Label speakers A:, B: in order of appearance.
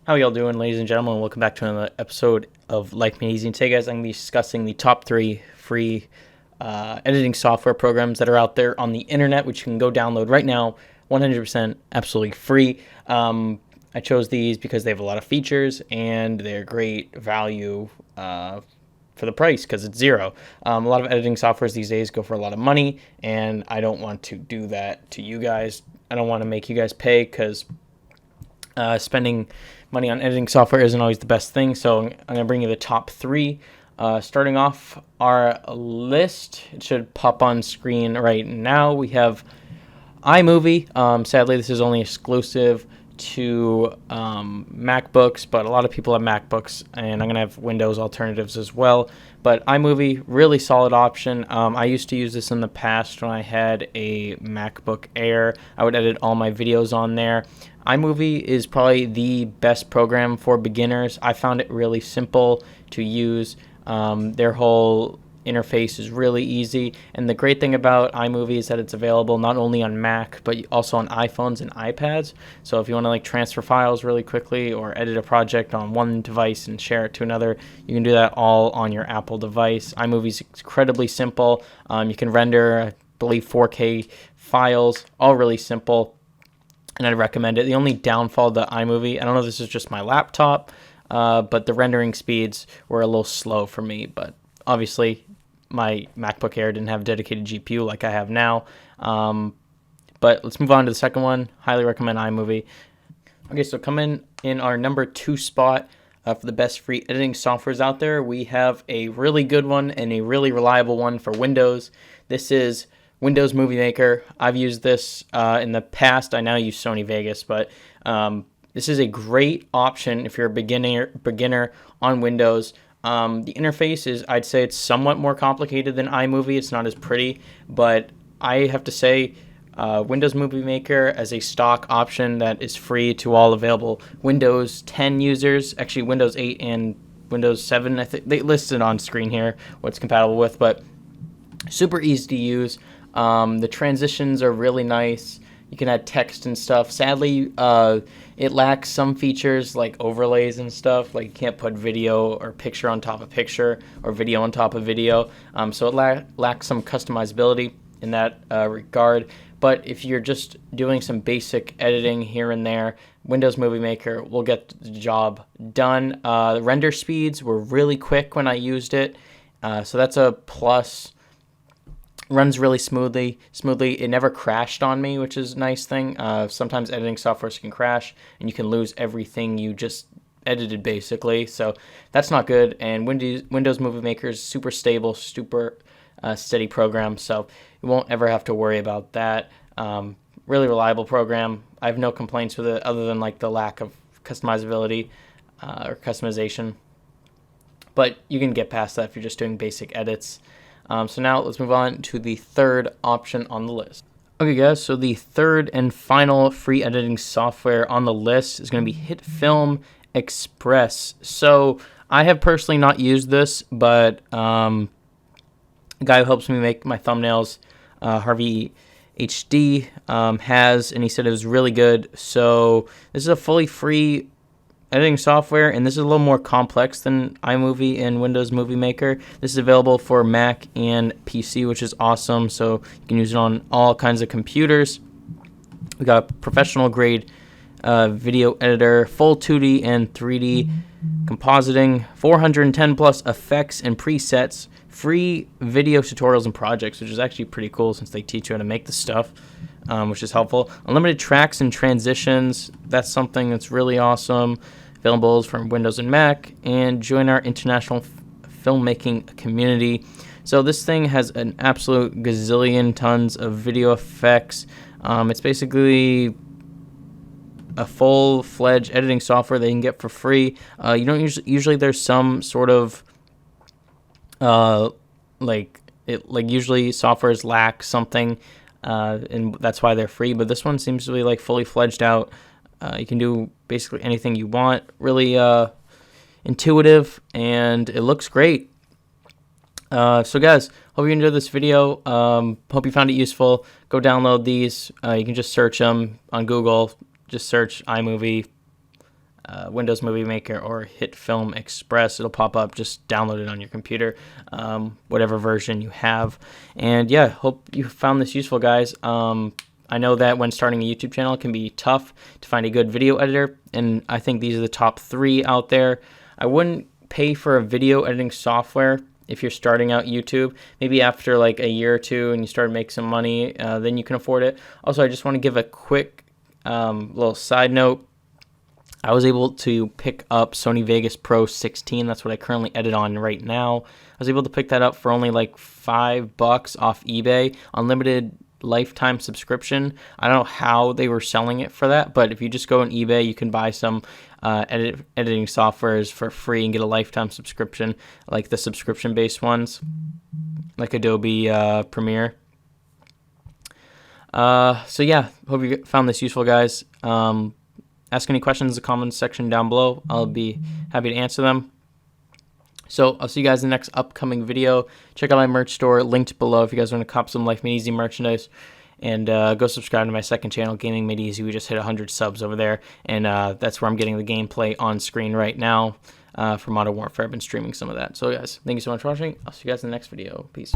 A: How y'all doing, ladies and gentlemen? Welcome back to another episode of Life Made Easy. And today, guys, I'm going to be discussing the top 3 free editing software programs that are out there on the internet, which you can go download right now, 100% absolutely free. I chose these because they have a lot of features and they're great value for the price because it's zero. A lot of editing softwares these days go for a lot of money, and I don't want to do that to you guys. I don't want to make you guys pay because spending money on editing software isn't always the best thing. So I'm going to bring you the top 3. Starting off our list, it should pop on screen right now. We have iMovie. Sadly, this is only exclusive to MacBooks, but a lot of people have MacBooks, and I'm going to have Windows alternatives as well. But iMovie, really solid option. I used to use this in the past when I had a MacBook Air. I would edit all my videos on there. iMovie is probably the best program for beginners. I found it really simple to use. Their whole interface is really easy, and the great thing about iMovie is that it's available not only on Mac but also on iPhones and iPads. So if you want to transfer files really quickly or edit a project on one device and share it to another, you can do that all on your Apple device. iMovie is incredibly simple. You can render, I believe, 4K files, all really simple, and I'd recommend it. The only downfall to iMovie, I don't know if this is just my laptop, but the rendering speeds were a little slow for me. But obviously, my MacBook Air didn't have a dedicated GPU like I have now. But let's move on to the second one. Highly recommend iMovie. Okay, so coming in our number 2 spot for the best free editing softwares out there, we have a really good one and a really reliable one for Windows. This is Windows Movie Maker. I've used this in the past. I now use Sony Vegas, but this is a great option if you're a beginner on Windows. The interface is, I'd say it's somewhat more complicated than iMovie. It's not as pretty, but I have to say Windows Movie Maker as a stock option that is free to all available Windows 10 users, actually Windows 8 and Windows 7. I think they listed on screen here what it's compatible with, but super easy to use. The transitions are really nice. You can add text and stuff. Sadly, it lacks some features like overlays and stuff. Like you can't put video or picture on top of picture or video on top of video. So it lacks some customizability in that regard. But if you're just doing some basic editing here and there, Windows Movie Maker will get the job done. The render speeds were really quick when I used it. So that's a plus. Runs really smoothly. It never crashed on me, which is a nice thing. Sometimes editing softwares can crash and you can lose everything you just edited, basically. So that's not good. And Windows Movie Maker is super stable, super steady program, so you won't ever have to worry about that. Really reliable program. I have no complaints with it other than the lack of customizability or customization. But you can get past that if you're just doing basic edits. So now let's move on to the third option on the list. Okay, guys, so the third and final free editing software on the list is going to be HitFilm Express. So I have personally not used this, but the guy who helps me make my thumbnails, Harvey HD, has, and he said it was really good. So this is a fully free editing software, and this is a little more complex than iMovie and Windows Movie Maker. This is available for Mac and PC, which is awesome. So you can use it on all kinds of computers. We got a professional grade video editor, full 2D and 3D compositing, 410 plus effects and presets, free video tutorials and projects, which is actually pretty cool since they teach you how to make this stuff, which is helpful. Unlimited tracks and transitions, that's something that's really awesome. Available from Windows and Mac, and join our international filmmaking community. So this thing has an absolute gazillion tons of video effects. It's basically a full-fledged editing software that you can get for free. You don't usually there's some sort of usually softwares lack something, and that's why they're free. But this one seems to be fully fledged out. You can do basically anything you want. Really intuitive, and it looks great. So guys, hope you enjoyed this video. Hope you found it useful. Go download these. You can just search them on Google. Just search iMovie Windows Movie Maker or hit Film Express. It'll pop up. Just download it on your computer, whatever version you have. And yeah, hope you found this useful, guys. I know that when starting a YouTube channel, it can be tough to find a good video editor, and I think these are the top 3 out there. I wouldn't pay for a video editing software if you're starting out YouTube. Maybe after like a year or 2 and you start making some money, then you can afford it. Also, I just want to give a quick little side note. I was able to pick up Sony Vegas Pro 16. That's what I currently edit on right now. I was able to pick that up for only like $5 off eBay. Unlimited lifetime subscription. I don't know how they were selling it for that, but if you just go on eBay, you can buy some editing softwares for free and get a lifetime subscription, like the subscription-based ones, like Adobe Premiere. So yeah, hope you found this useful, guys. Ask any questions in the comments section down below. I'll be happy to answer them. So I'll see you guys in the next upcoming video. Check out my merch store, linked below, if you guys want to cop some Life Made Easy merchandise. And go subscribe to my second channel, Gaming Made Easy. We just hit 100 subs over there. And that's where I'm getting the gameplay on screen right now for Modern Warfare. I've been streaming some of that. So guys, thank you so much for watching. I'll see you guys in the next video. Peace.